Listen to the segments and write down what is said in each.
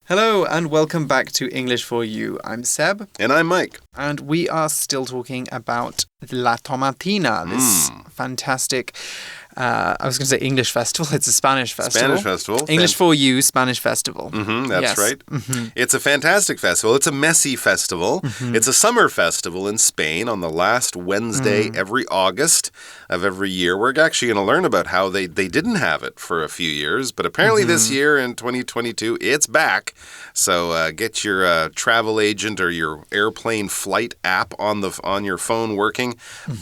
Hello and welcome back to English for You. I'm Seb. And I'm Mike. And we are still talking about La Tomatina, this fantastic... I was going to say English festival. It's a Spanish festival. Spanish festival. English for You, Spanish festival. That's right. It's a fantastic festival. It's a messy festival. It's a summer festival in Spain on the last Wednesday every August of every year. We're actually going to learn about how they didn't have it for a few years, but apparently this year in 2022, it's back. So get your travel agent or your airplane flight app on your phone working.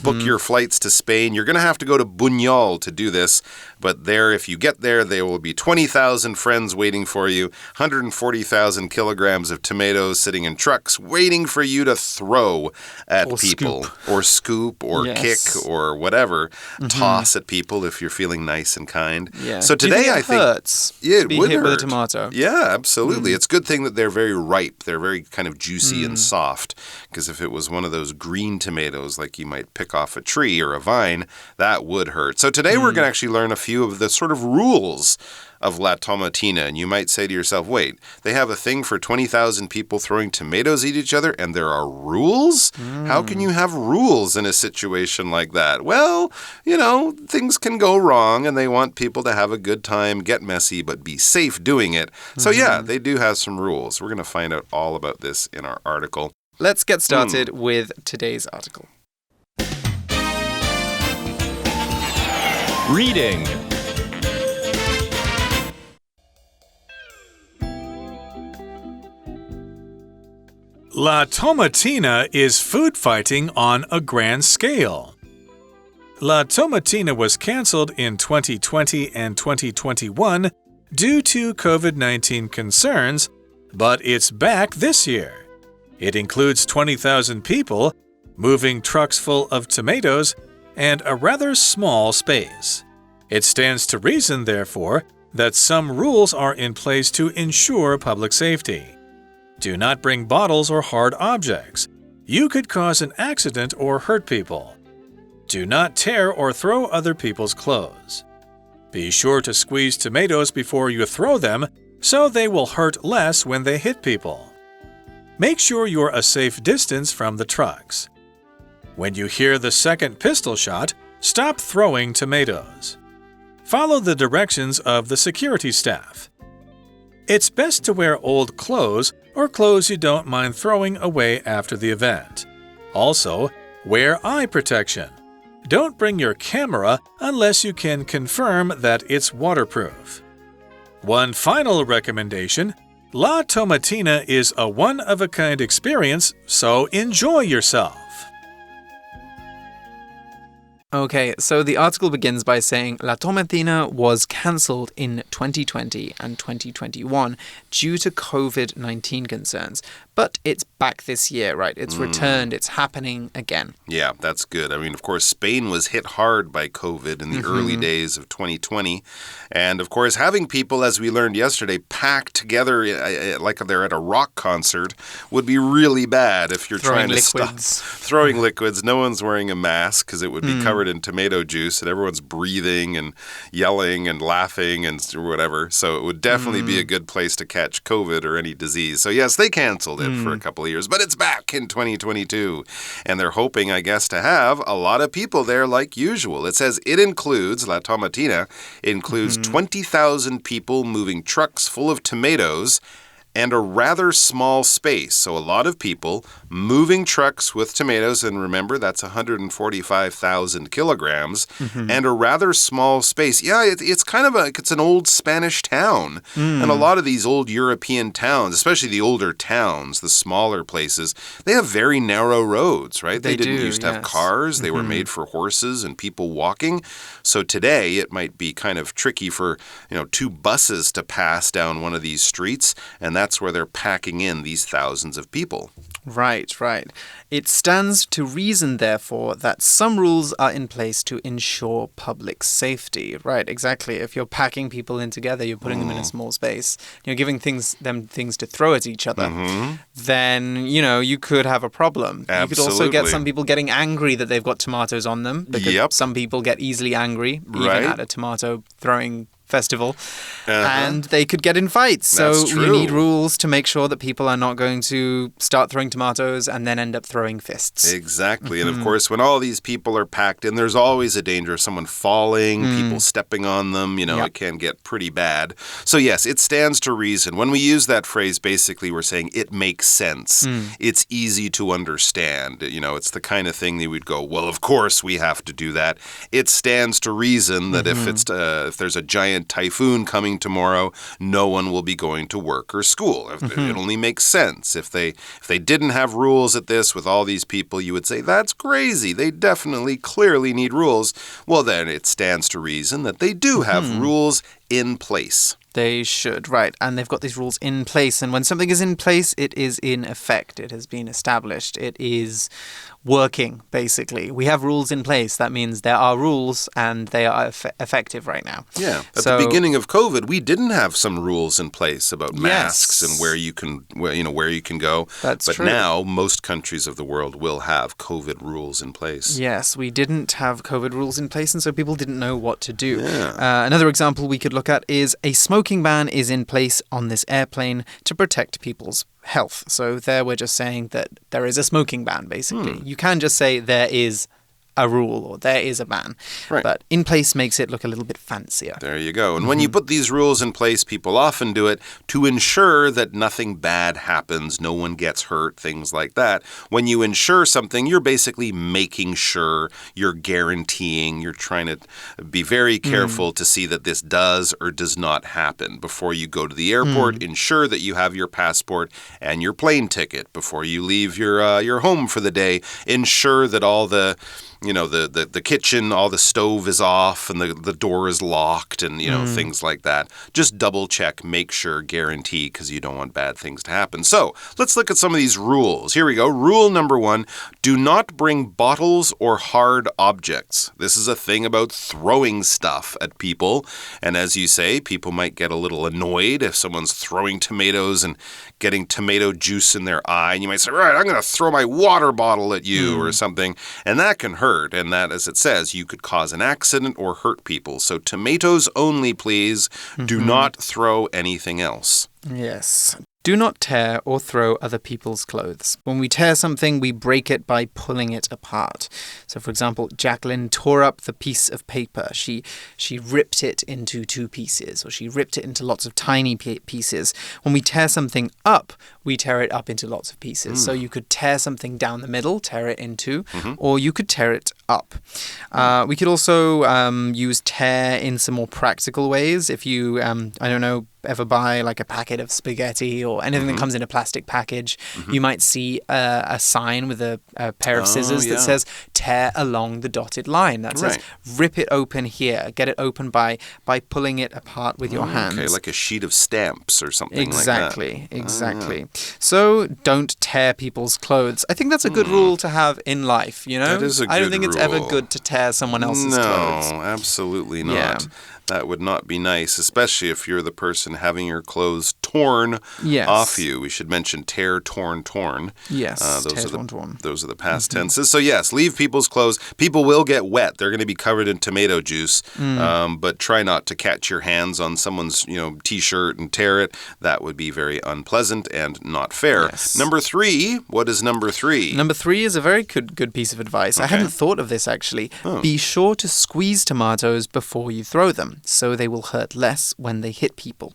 Book your flights to Spain. You're going to have to go to Buñol to do this, but if you get there will be 20,000 friends waiting for you, 140,000 kilograms of tomatoes sitting in trucks waiting for you to throw at people. Or scoop or kick or whatever. Toss at people if you're feeling nice and kind. Yeah. So today I think it hurts to be hit with a tomato. Yeah, absolutely. It's a good thing that they're very ripe. They're very kind of juicy and soft, because if it was one of those green tomatoes like you might pick off a tree or a vine, that would hurt. So today we're going to actually learn a few of the sort of rules of La Tomatina. And you might say to yourself, wait, they have a thing for 20,000 people throwing tomatoes at each other and there are rules? How can you have rules in a situation like that? Well, things can go wrong and they want people to have a good time, get messy, but be safe doing it. So yeah, they do have some rules. We're going to find out all about this in our article. Let's get started with today's article. Reading. La Tomatina is food fighting on a grand scale. La Tomatina was cancelled in 2020 and 2021 due to COVID-19 concerns, but it's back this year. It includes 20,000 people, moving trucks full of tomatoes, and a rather small space. It stands to reason, therefore, that some rules are in place to ensure public safety. Do not bring bottles or hard objects. You could cause an accident or hurt people. Do not tear or throw other people's clothes. Be sure to squeeze tomatoes before you throw them so they will hurt less when they hit people. Make sure you're a safe distance from the trucks. When you hear the second pistol shot, stop throwing tomatoes. Follow the directions of the security staff. It's best to wear old clothes or clothes you don't mind throwing away after the event. Also, wear eye protection. Don't bring your camera unless you can confirm that it's waterproof. One final recommendation: La Tomatina is a one-of-a-kind experience, so enjoy yourself. Okay, so the article begins by saying La Tomatina was cancelled in 2020 and 2021 due to COVID-19 concerns. But it's back this year, right? It's returned. It's happening again. Yeah, that's good. I mean, of course, Spain was hit hard by COVID in the early days of 2020. And, of course, having people, as we learned yesterday, packed together like they're at a rock concert would be really bad if you're trying to stop throwing liquids. No one's wearing a mask because it would be covered in tomato juice and everyone's breathing and yelling and laughing and whatever. So it would definitely be a good place to catch COVID or any disease. So, yes, they canceled it for a couple of years, but it's back in 2022. And they're hoping, I guess, to have a lot of people there like usual. It says it includes, La Tomatina, includes 20,000 people moving trucks full of tomatoes and a rather small space. So a lot of people moving trucks with tomatoes, and remember, that's 145,000 kilograms, and a rather small space. Yeah, it's kind of it's an old Spanish town. And a lot of these old European towns, especially the older towns, the smaller places, they have very narrow roads, right? They didn't used to have cars. They were made for horses and people walking. So today it might be kind of tricky for, two buses to pass down one of these streets, and that's where they're packing in these thousands of people. Right, right. It stands to reason, therefore, that some rules are in place to ensure public safety. Right, exactly. If you're packing people in together, you're putting them in a small space, you're giving them things to throw at each other, then, you could have a problem. Absolutely. You could also get some people getting angry that they've got tomatoes on them, because some people get easily angry, even at a tomato throwing festival, and they could get in fights. So you need rules to make sure that people are not going to start throwing tomatoes and then end up throwing fists. Exactly. And of course, when all these people are packed in, there's always a danger of someone falling, people stepping on them. It can get pretty bad. So yes, it stands to reason. When we use that phrase, basically we're saying it makes sense. It's easy to understand. It's the kind of thing that we'd go, well, of course we have to do that. It stands to reason that if there's a giant typhoon coming tomorrow, no one will be going to work or school. It only makes sense. If they didn't have rules at this with all these people, you would say, that's crazy. They definitely, clearly need rules. Well, then it stands to reason that they do have rules in place. They should, right. And they've got these rules in place. And when something is in place, it is in effect. It has been established. It is working, basically. We have rules in place. That means there are rules and they are effective right now. Yeah. At the beginning of COVID, we didn't have some rules in place about masks and where you can go. That's true. But now most countries of the world will have COVID rules in place. Yes, we didn't have COVID rules in place, and so people didn't know what to do. Yeah. Another example we could look at is a smoking ban is in place on this airplane to protect people's health. So there we're just saying that there is a smoking ban, basically. You can just say there is a rule or there is a ban. Right. But in place makes it look a little bit fancier. There you go. And when you put these rules in place, people often do it to ensure that nothing bad happens, no one gets hurt, things like that. When you ensure something, you're basically making sure, you're guaranteeing, you're trying to be very careful to see that this does or does not happen. Before you go to the airport, ensure that you have your passport and your plane ticket. Before you leave your home for the day, ensure that all the kitchen, all the stove is off and the door is locked and, things like that. Just double check, make sure, guarantee, because you don't want bad things to happen. So let's look at some of these rules. Here we go. Rule number 1, do not bring bottles or hard objects. This is a thing about throwing stuff at people. And as you say, people might get a little annoyed if someone's throwing tomatoes and getting tomato juice in their eye. And you might say, right, I'm going to throw my water bottle at you or something. And that can hurt. And that, as it says, you could cause an accident or hurt people. So tomatoes only, please. Do not throw anything else. Yes. Do not tear or throw other people's clothes. When we tear something, we break it by pulling it apart. So, for example, Jacqueline tore up the piece of paper. She ripped it into 2 pieces, or she ripped it into lots of tiny pieces. When we tear something up, we tear it up into lots of pieces. So you could tear something down the middle, tear it in 2, or you could tear it up. We could also use tear in some more practical ways. If you, ever buy like a packet of spaghetti or anything that comes in a plastic package, you might see a sign with a pair of scissors that says tear along the dotted line. That says rip it open here. Get it open by pulling it apart with your hands. Okay, like a sheet of stamps or something like that. Exactly. So don't tear people's clothes. I think that's a good rule to have in life, That is a good I don't think it's ever rule. good to tear someone else's clothes. No, absolutely not. Yeah. That would not be nice, especially if you're the person having your clothes torn off you. We should mention tear, torn, torn. Yes, those tear, are torn. Those are the past tenses. So yes, leave people's clothes. People will get wet. They're going to be covered in tomato juice. But try not to catch your hands on someone's T-shirt and tear it. That would be very unpleasant and not fair. Yes. Number 3. What is number 3? Number 3 is a very good piece of advice. I hadn't thought of this, actually. Be sure to squeeze tomatoes before you throw them, so they will hurt less when they hit people.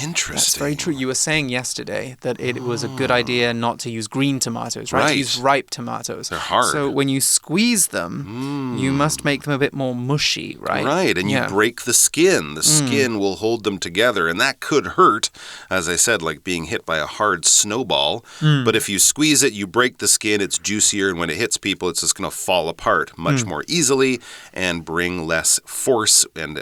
Interesting. That's very true. You were saying yesterday that it was a good idea not to use green tomatoes, right? To use ripe tomatoes. They're hard. So when you squeeze them, you must make them a bit more mushy, right? Right, and you break the skin. The skin will hold them together, and that could hurt, as I said, like being hit by a hard snowball. But if you squeeze it, you break the skin, it's juicier, and when it hits people, it's just going to fall apart much more easily and bring less force and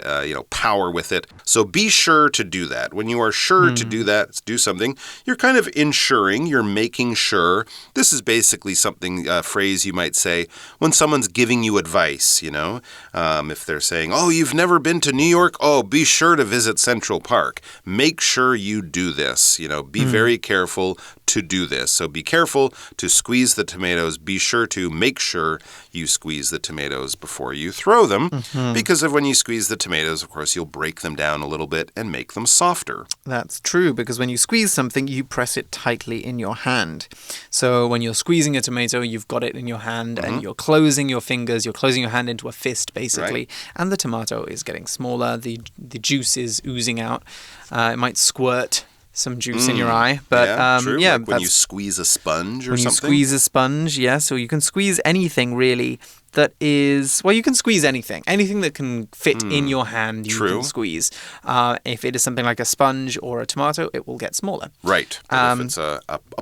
power with it. So be sure to do that. When you are sure to do that, do something, you're kind of ensuring, you're making sure. This is basically something, a phrase you might say when someone's giving you advice, if they're saying, oh, you've never been to New York? Oh, be sure to visit Central Park. Make sure you do this. Be very careful to do this. So be careful to squeeze the tomatoes. Be sure to make sure you squeeze the tomatoes before you throw them. Because when you squeeze the tomatoes, of course, you'll break them down a little bit and make them softer. That's true, because when you squeeze something, you press it tightly in your hand. So when you're squeezing a tomato, you've got it in your hand and you're closing your fingers, you're closing your hand into a fist, basically. Right. And the tomato is getting smaller, the juice is oozing out. It might squirt some juice in your eye. But true. yeah, like when you squeeze a sponge or when something. you squeeze a sponge, yes, or you can squeeze anything really that is, well, you can squeeze anything that can fit in your hand, you can squeeze. If it is something like a sponge or a tomato, it will get smaller. Right. But if it's a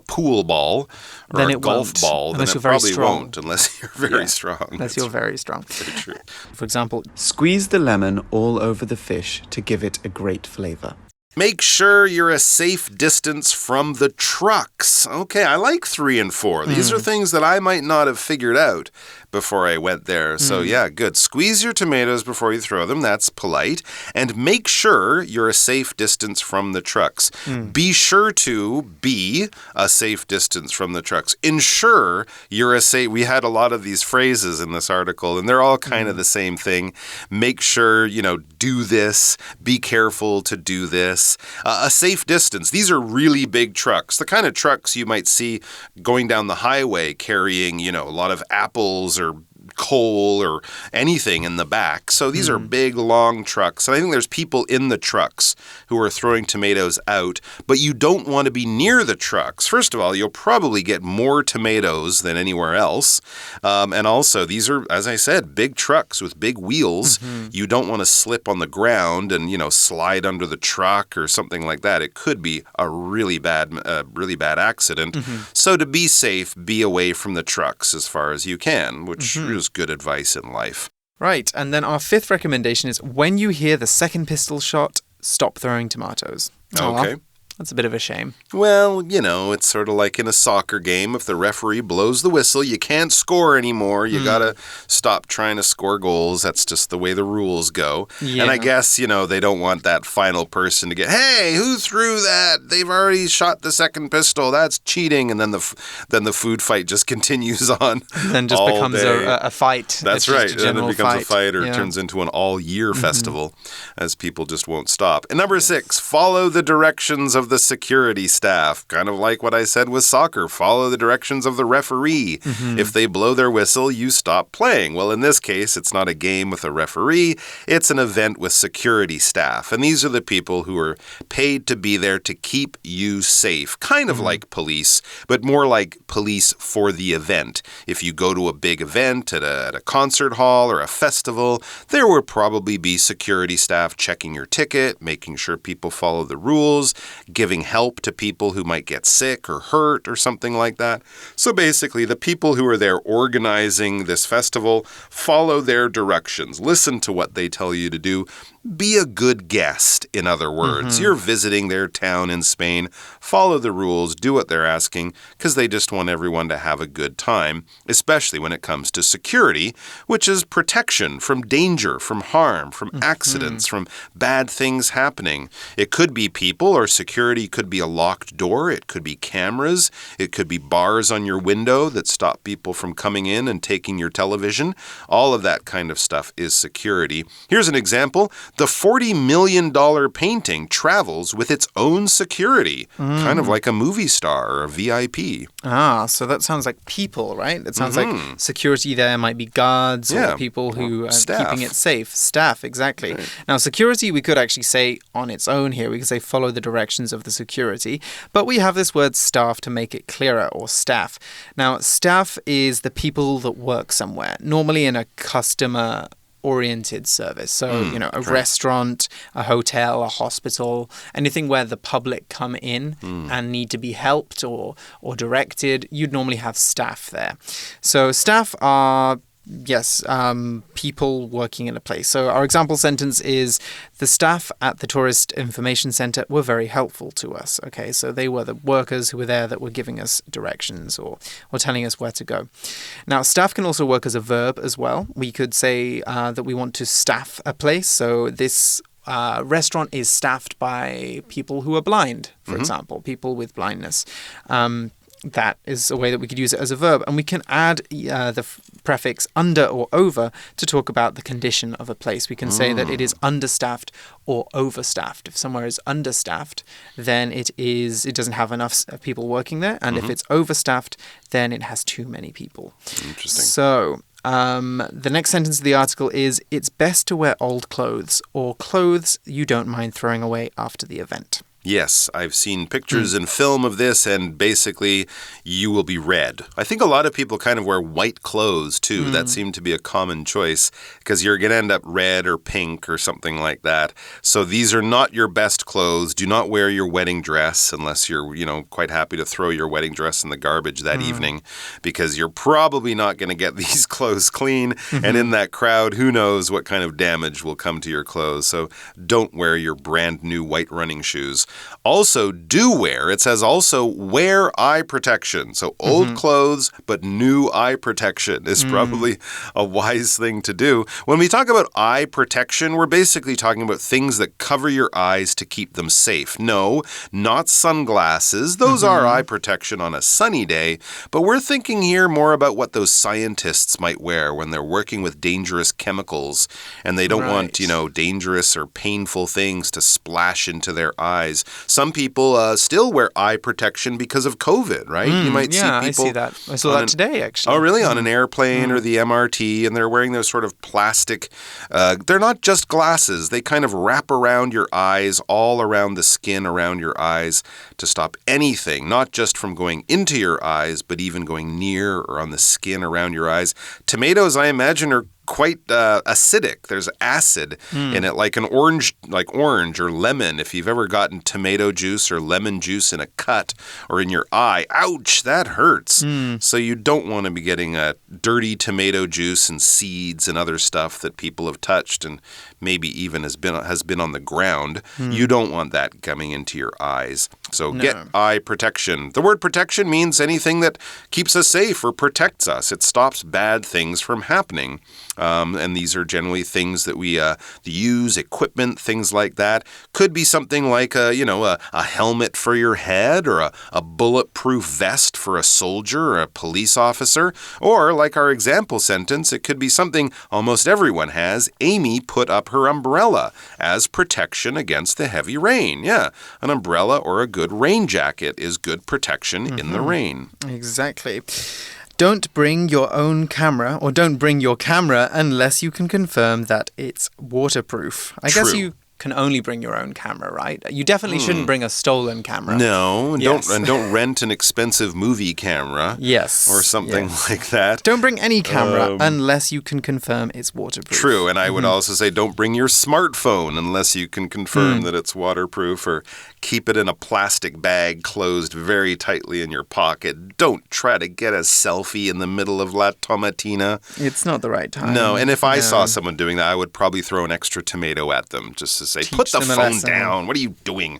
pool ball or then a golf ball, then it probably won't unless you're very strong. Unless you're very strong. Very true. For example, squeeze the lemon all over the fish to give it a great flavor. Make sure you're a safe distance from the trucks. Okay, I like 3 and 4. These are things that I might not have figured out before I went there. So yeah, good. Squeeze your tomatoes before you throw them. That's polite. And make sure you're a safe distance from the trucks. Be sure to be a safe distance from the trucks. Ensure you're a safe... We had a lot of these phrases in this article, and they're all kind of the same thing. Make sure, do this. Be careful to do this. A safe distance. These are really big trucks. The kind of trucks you might see going down the highway carrying, a lot of apples or coal or anything in the back. So these are big, long trucks. And I think there's people in the trucks who are throwing tomatoes out, but you don't want to be near the trucks. First of all, you'll probably get more tomatoes than anywhere else. And also, these are, as I said, big trucks with big wheels. You don't want to slip on the ground and, slide under the truck or something like that. It could be a really bad accident. So to be safe, be away from the trucks as far as you can, which is good advice in life. Right, and then our 5th recommendation is when you hear the second pistol shot, stop throwing tomatoes. Okay. That's a bit of a shame. Well, it's sort of like in a soccer game. If the referee blows the whistle, you can't score anymore. You gotta stop trying to score goals. That's just the way the rules go. Yeah. And I guess, they don't want that final person to get, hey, who threw that? They've already shot the second pistol. That's cheating. And then the food fight just continues on. Then just becomes a fight. That's right. And then it becomes a fight or it turns into an all-year festival as people just won't stop. And number 6, follow the directions of the security staff. Kind of like what I said with soccer. Follow the directions of the referee. If they blow their whistle, you stop playing. Well, in this case, it's not a game with a referee. It's an event with security staff. And these are the people who are paid to be there to keep you safe. Kind of like police, but more like police for the event. If you go to a big event at a concert hall or a festival, there will probably be security staff checking your ticket, making sure people follow the rules, giving help to people who might get sick or hurt or something like that. So basically, the people who are there organizing this festival follow their directions. Listen to what they tell you to do. Be a good guest, in other words. You're visiting their town in Spain. Follow the rules. Do what they're asking because they just want everyone to have a good time, especially when it comes to security, which is protection from danger, from harm, from accidents, from bad things happening. It could be people or security could be a locked door. It could be cameras. It could be bars on your window that stop people from coming in and taking your television. All of that kind of stuff is security. Here's an example. The $40 million painting travels with its own security, kind of like a movie star or a VIP. So that sounds like people, right? It sounds like security there might be guards or people who are keeping it safe. Staff, exactly. Right. Now, security, we could actually say on its own here. We could say follow the directions of the security. But we have this word staff to make it clearer, or staff. Now, staff is the people that work somewhere, normally in a customer-oriented service. So, a restaurant, a hotel, a hospital, anything where the public come in and need to be helped or directed, you'd normally have staff there. So staff are... Yes, people working in a place. So our example sentence is, the staff at the Tourist Information Center were very helpful to us. Okay, so they were the workers who were there that were giving us directions or telling us where to go. Now, staff can also work as a verb as well. We could say that we want to staff a place. So this restaurant is staffed by people who are blind, for example, people with blindness. that is a way that we could use it as a verb. And we can add the prefix under or over to talk about the condition of a place. We can say that it is understaffed or overstaffed. If somewhere is understaffed, then it doesn't have enough people working there. And if it's overstaffed, then it has too many people. Interesting. So the next sentence of the article is, it's best to wear old clothes or clothes you don't mind throwing away after the event. Yes, I've seen pictures and film of this, and basically you will be red. I think a lot of people kind of wear white clothes, too. That seemed to be a common choice because you're going to end up red or pink or something like that. So these are not your best clothes. Do not wear your wedding dress unless you're, quite happy to throw your wedding dress in the garbage that evening, because you're probably not going to get these clothes clean. And in that crowd, who knows what kind of damage will come to your clothes. So don't wear your brand new white running shoes. Also, do wear, it says also wear eye protection. So old clothes, but new eye protection is probably a wise thing to do. When we talk about eye protection, we're basically talking about things that cover your eyes to keep them safe. No, not sunglasses. Those are eye protection on a sunny day. But we're thinking here more about what those scientists might wear when they're working with dangerous chemicals and they don't want, dangerous or painful things to splash into their eyes. Some people still wear eye protection because of COVID, right? You might see people. I see that. I saw that today, actually. Oh, really? On an airplane or the MRT, and they're wearing those sort of plastic. They're not just glasses. They kind of wrap around your eyes, all around the skin around your eyes to stop anything, not just from going into your eyes, but even going near or on the skin around your eyes. Tomatoes, I imagine, are quite acidic. There's acid in it, like orange or lemon. If you've ever gotten tomato juice or lemon juice in a cut or in your eye, ouch, that hurts. So you don't want to be getting dirty tomato juice and seeds and other stuff that people have touched and maybe even has been on the ground. You don't want that coming into your eyes. So get eye protection. The word protection means anything that keeps us safe or protects us. It stops bad things from happening. And these are generally things that we use, equipment, things like that. Could be something like a helmet for your head or a bulletproof vest for a soldier or a police officer. Or, like our example sentence, it could be something almost everyone has. Amy put up her umbrella as protection against the heavy rain. Yeah, an umbrella or a good rain jacket is good protection in the rain. Exactly. Don't bring your own camera, or don't bring your camera unless you can confirm that it's waterproof. I guess you can only bring your own camera, right? You definitely shouldn't bring a stolen camera. No, don't rent an expensive movie camera. Yes. Or something like that. Don't bring any camera unless you can confirm it's waterproof. True, and I would also say don't bring your smartphone unless you can confirm that it's waterproof, or keep it in a plastic bag closed very tightly in your pocket. Don't try to get a selfie in the middle of La Tomatina. It's not the right time. No, and if I saw someone doing that, I would probably throw an extra tomato at them just to say, put the phone down. What are you doing?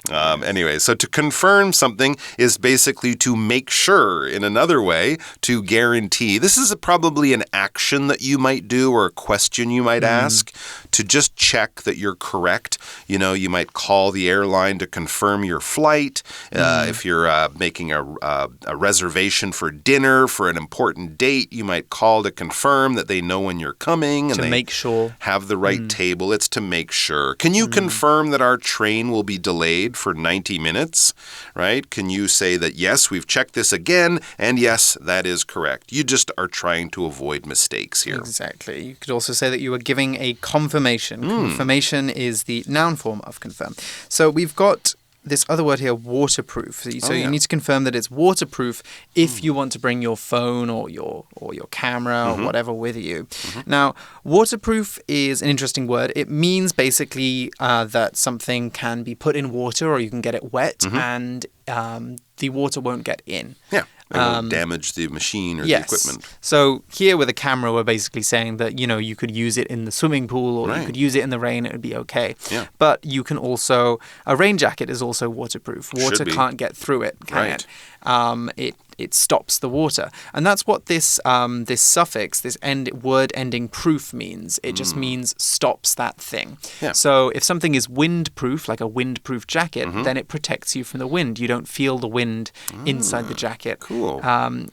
Anyway, so to confirm something is basically to make sure. In another way, to guarantee. This is probably an action that you might do or a question you might ask to just check that you're correct. You might call the airline to confirm your flight. If you're making a reservation for dinner for an important date, you might call to confirm that they know when you're coming and to make sure. Have the right table. It's to make sure. Can you confirm that our train will be delayed for 90 minutes, right? Can you say that, yes, we've checked this again, and yes, that is correct. You just are trying to avoid mistakes here. Exactly. You could also say that you are giving a confirmation. Confirmation is the noun form of confirm. So we've got this other word here, waterproof. So you need to confirm that it's waterproof if you want to bring your phone or your camera or whatever with you. Now, waterproof is an interesting word. It means basically that something can be put in water or you can get it wet and the water won't get in. Yeah. It won't damage the machine or the equipment. So here with a camera, we're basically saying that, you could use it in the swimming pool or you could use it in the rain. It would be okay. Yeah. But you can also, a rain jacket is also waterproof. Water can't get through it, can it? it stops the water. And that's what this this suffix, this word ending proof means. It just means stops that thing. Yeah. So if something is windproof, like a windproof jacket, then it protects you from the wind. You don't feel the wind inside the jacket. Cool.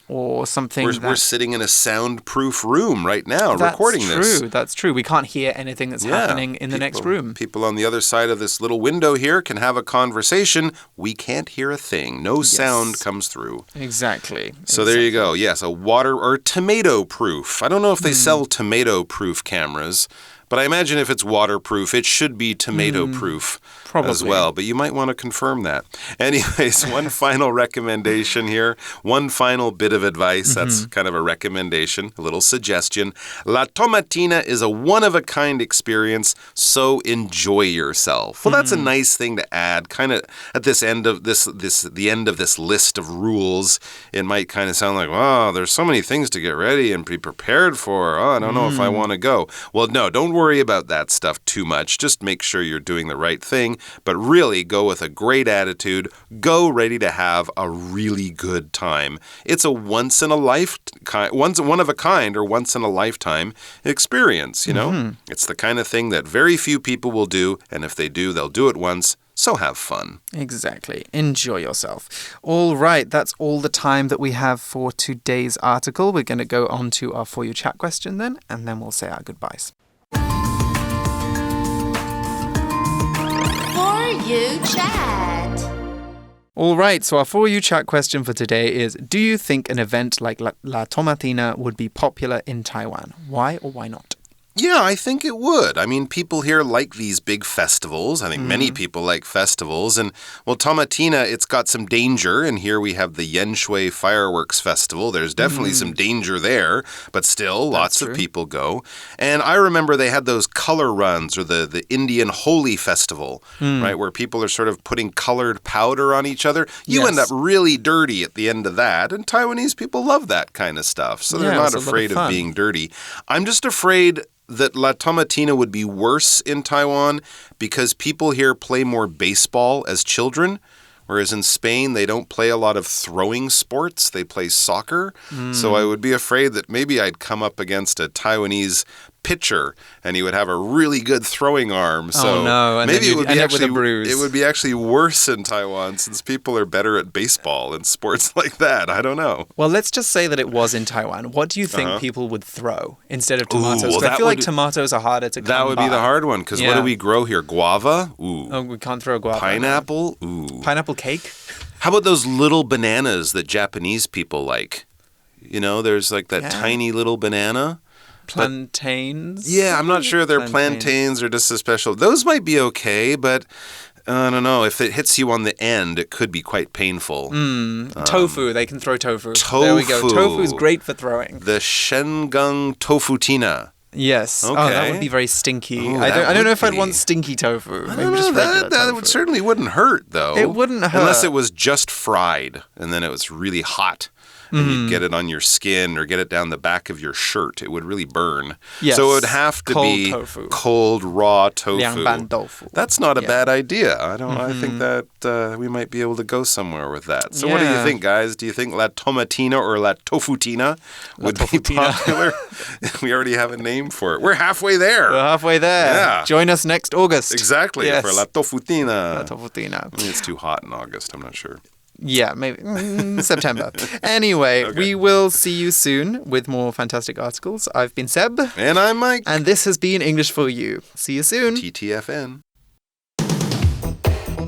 Or something We're sitting in a soundproof room right now recording this. That's true. We can't hear anything that's happening in the next room. People on the other side of this little window here can have a conversation. We can't hear a thing. No sound comes through. Exactly. So there you go. Yes, a water or tomato proof. I don't know if they sell tomato proof cameras, but I imagine if it's waterproof, it should be tomato proof as well. But you might want to confirm that. Anyways, one final recommendation here. One final bit of advice. That's kind of a recommendation, a little suggestion. La Tomatina is a one-of-a-kind experience, so enjoy yourself. Well, that's a nice thing to add. Kind of at this end of the end of this list of rules, it might kind of sound like, oh, there's so many things to get ready and be prepared for. Oh, I don't know if I want to go. Well, no, don't worry about that stuff too much. Just make sure you're doing the right thing, but really go with a great attitude. Go ready to have a really good time. It's a one of a kind or once in a lifetime experience, you know? It's the kind of thing that very few people will do, and if they do, they'll do it once. So have fun. Exactly. Enjoy yourself. All right, that's all the time that we have for today's article. We're going to go on to our For You Chat question then, and then we'll say our goodbyes. For You Chat. All right, so our For You Chat question for today is, do you think an event like La Tomatina would be popular in Taiwan? Why or why not? Yeah, I think it would. I mean, people here like these big festivals. I think many people like festivals. And, well, Tomatina, it's got some danger. And here we have the Yanshui Fireworks Festival. There's definitely some danger there. But still, lots of people go. And I remember they had those color runs, or the Indian Holi Festival, right, where people are sort of putting colored powder on each other. You end up really dirty at the end of that. And Taiwanese people love that kind of stuff. So they're not afraid of being dirty. I'm just afraid that La Tomatina would be worse in Taiwan because people here play more baseball as children, whereas in Spain they don't play a lot of throwing sports. They play soccer. So I would be afraid that maybe I'd come up against a Taiwanese pitcher and he would have a really good throwing arm. So and maybe it would be with a bruise. It would be actually worse in Taiwan since people are better at baseball and sports like that. I don't know. Well, let's just say that it was in Taiwan. What do you think people would throw instead of tomatoes? Well, I feel like tomatoes are harder to come That would be the hard one because what do we grow here? Guava? Ooh. Oh, we can't throw guava. Pineapple? Ooh. Pineapple cake? How about those little bananas that Japanese people like? You know, there's like that tiny little banana. Plantains? Yeah, I'm not sure they're plantains or just a special. Those might be okay, but I don't know. If it hits you on the end, it could be quite painful. Tofu. They can throw tofu. There we go. Tofu's great for throwing. The Shengung tofutina. Yes. Okay. Oh, that would be very stinky. Ooh, I don't know if I'd want stinky tofu. Maybe just regular tofu. That certainly wouldn't hurt, though. It wouldn't hurt. Unless it was just fried, and then it was really hot. And you'd get it on your skin or get it down the back of your shirt. It would really burn. Yes. So it would have to be tofu. Cold, raw tofu. 凉拌豆腐. That's not a bad idea. I think that we might be able to go somewhere with that. So what do you think, guys? Do you think La Tomatina or La Tofutina would be popular? We already have a name for it. We're halfway there. We're halfway there. Yeah. Join us next August. Exactly, for La Tofutina. La Tofutina. I mean, it's too hot in August. I'm not sure. Yeah, maybe September. Anyway, we will see you soon with more fantastic articles. I've been Seb. And I'm Mike. And this has been English for You. See you soon. TTFN.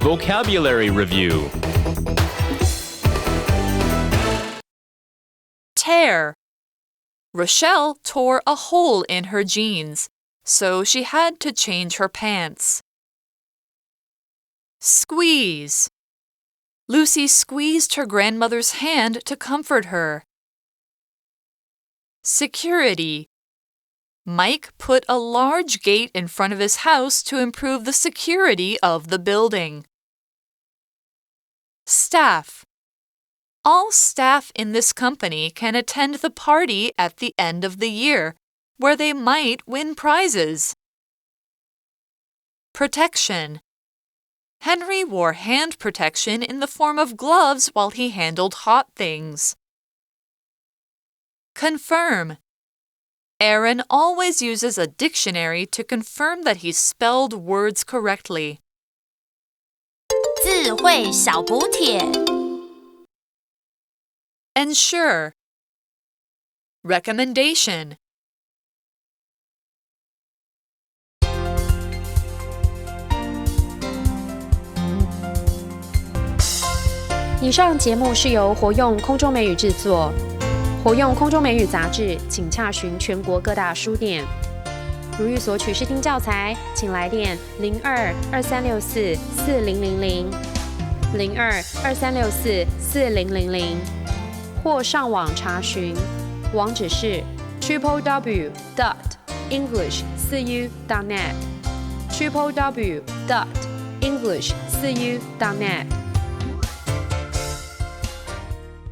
Vocabulary Review. Tear. Rochelle tore a hole in her jeans, so she had to change her pants. Squeeze. Lucy squeezed her grandmother's hand to comfort her. Security. Mike put a large gate in front of his house to improve the security of the building. Staff. All staff in this company can attend the party at the end of the year, where they might win prizes. Protection. Henry wore hand protection in the form of gloves while he handled hot things. Confirm. Aaron always uses a dictionary to confirm that he spelled words correctly. 字汇小补帖 Ensure. Recommendation. 以上节目是由活用空中美语制作。活用空中美语杂志，请洽询全国各大书店。如欲索取试听教材，请来电02-2364-4000 02-2364-4000，或上网查询，网址是 www.english4u.net www.english4u.net